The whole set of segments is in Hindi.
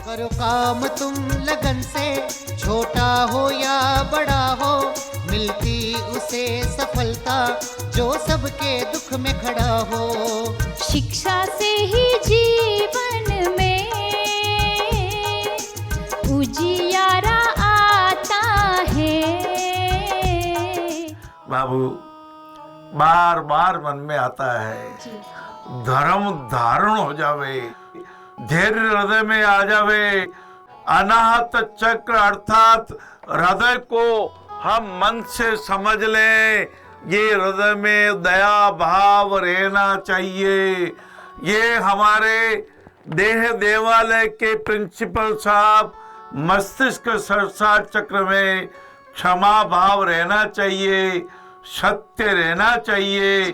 करो काम तुम लगन से, छोटा हो या बड़ा हो, मिलती उसे सफलता जो सबके दुख में खड़ा हो। शिक्षा से ही जीवन में उजियारा आता है। बाबू, बार बार मन में आता है, धर्म धारण हो जावे, धैर्य हृदय में आ जावे, अनाहत चक्र अर्थात हृदय को हम मन से समझ लें, ये हृदय में दया भाव रहना चाहिए। ये हमारे देह देवालय के प्रिंसिपल साहब मस्तिष्क सरसार चक्र में क्षमा भाव रहना चाहिए, सत्य रहना चाहिए,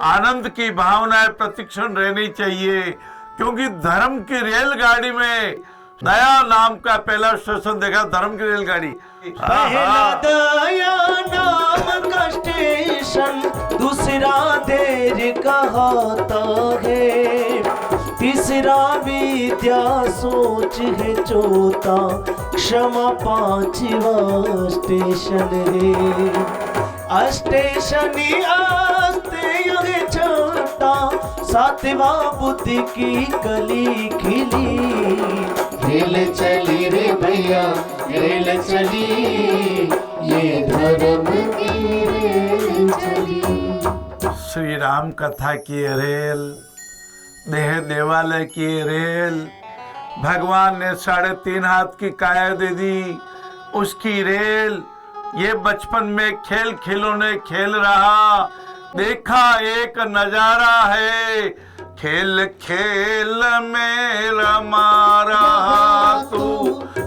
आनंद की भावनाएं प्रतिक्षण रहनी चाहिए, क्योंकि धर्म की रेलगाड़ी में दया नाम का पहला स्टेशन देखा, धर्म की रेलगाड़ी। पहला दया नाम का स्टेशन, दूसरा देर कहता है, तीसरा विद्या सोच है, चौथा क्षमा पांचवा स्टेशन है। स्टेशन आस्ते छोटा, सातवां बुद्धि की कली खिली। रेल चली रे भैया रेल चली, ये धर्म की रेल चली। श्री राम कथा की रेल, देह देवालय की रेल, भगवान ने 3.5 हाथ की काया दे दी, उसकी रेल। ये बचपन में खेल खिलौने खेल रहा, देखा एक नजारा है, खेल खेल में रमा रहा तू,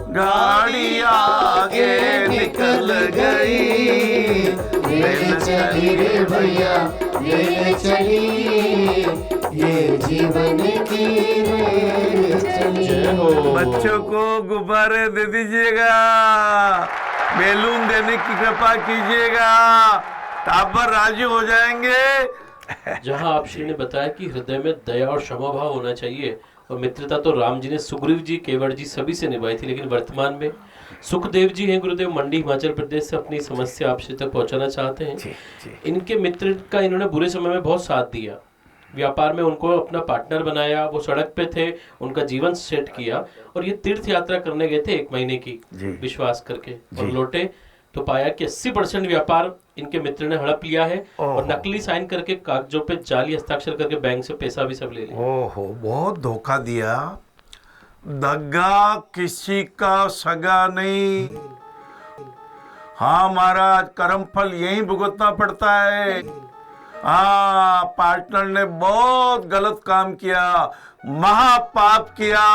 गाड़ी आगे निकल गई। रेल चली रे भैया रेल चली, ये जीवन की रेल चली। बच्चों को गुब्बारे दे दीजिएगा, बैलून देने की कृपा कीजिएगा, टाबर राजी हो जाएंगे। जहां आप श्री ने बताया कि हृदय में दया और क्षमा भाव होना चाहिए, और मित्रता तो राम जी ने सुग्रीव जी, केवट जी सभी से निभाई थी, लेकिन वर्तमान में सुखदेव जी हैं गुरुदेव, मंडी हिमाचल प्रदेश से अपनी समस्या आपसे तक पहुंचाना चाहते हैं। इनके मित्र का इन्होंने बुरे समय में बहुत साथ दिया, व्यापार में उनको अपना पार्टनर बनाया, वो सड़क पे थे, उनका जीवन सेट किया, और ये तीर्थ यात्रा करने गए थे 1 महीने की विश्वास करके, और लौटे तो पाया कि 80% व्यापार इनके मित्र ने हड़प लिया है, और नकली साइन करके कागजों पे जाली हस्ताक्षर करके बैंक से पैसा भी सब ले लिया। ओहो, बहुत धोखा दिया। दगा किसी का सगा नहीं। हाँ महाराज, कर्म फल यही भुगतना पड़ता है। हाँ, पार्टनर ने बहुत गलत काम किया, महापाप किया।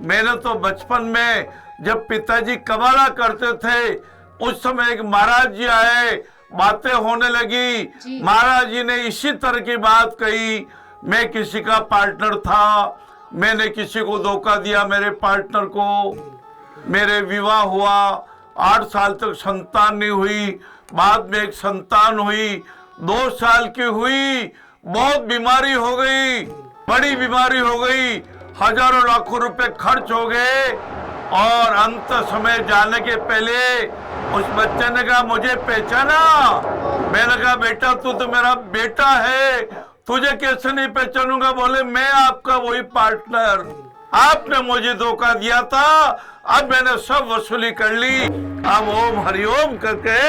मैंने तो बचपन में जब पिताजी कमाना करते थे, उस समय एक महाराज जी आए, बातें होने लगी, महाराज जी ने इसी तरह की बात कही। मैं किसी का पार्टनर था, मैंने किसी को धोखा दिया, मेरे पार्टनर को। मेरे विवाह हुआ, 8 साल तक संतान नहीं हुई, बाद में एक संतान हुई, 2 साल की हुई, बहुत बीमारी हो गई, बड़ी बीमारी हो गई, हजारों लाखों रुपए खर्च हो गए, और अंत समय जाने के पहले उस बच्चे ने कहा, मुझे पहचाना? मैंने कहा, बेटा तू तो मेरा बेटा है, तुझे कैसे नहीं पहचानूंगा? बोले, मैं आपका वही पार्टनर, आपने मुझे धोखा दिया था, अब मैंने सब वसूली कर ली। अब ओम हरिओम करके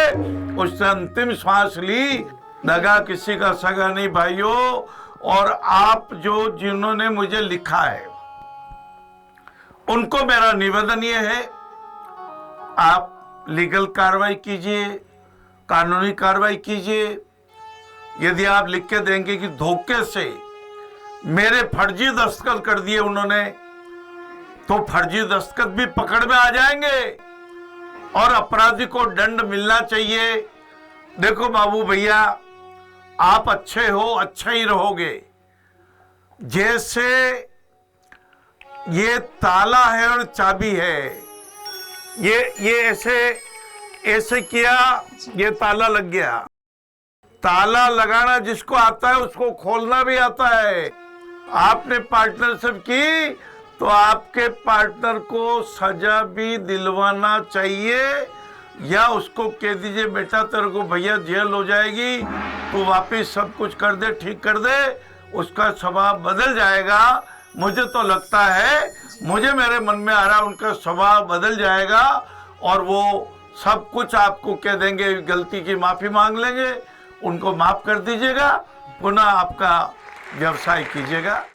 उसने अंतिम श्वास ली। दगा किसी का सगा नहीं भाइयों। और आप जो जिन्होंने मुझे लिखा है, उनको मेरा निवेदन ये है, आप लीगल कार्रवाई कीजिए, कानूनी कार्रवाई कीजिए। यदि आप लिख के देंगे कि धोखे से मेरे फर्जी दस्तखत कर दिए उन्होंने, तो फर्जी दस्तखत भी पकड़ में आ जाएंगे और अपराधी को दंड मिलना चाहिए। देखो बाबू भैया, आप अच्छे हो, अच्छे ही रहोगे। जैसे ये ताला है और चाबी है, ये ऐसे किया, ये ताला लग गया। ताला लगाना जिसको आता है उसको खोलना भी आता है। आपने पार्टनरशिप की तो आपके पार्टनर को सजा भी दिलवाना चाहिए, या उसको कह दीजिए बेटा तेरे को भैया जेल हो जाएगी, तो वापिस सब कुछ कर दे, ठीक कर दे, उसका स्वभाव बदल जाएगा। मुझे तो लगता है, मुझे मेरे मन में आ रहा है उनका स्वभाव बदल जाएगा और वो सब कुछ आपको कह देंगे, गलती की माफी मांग लेंगे, उनको माफ कर दीजिएगा, पुनः आपका व्यवसाय कीजिएगा।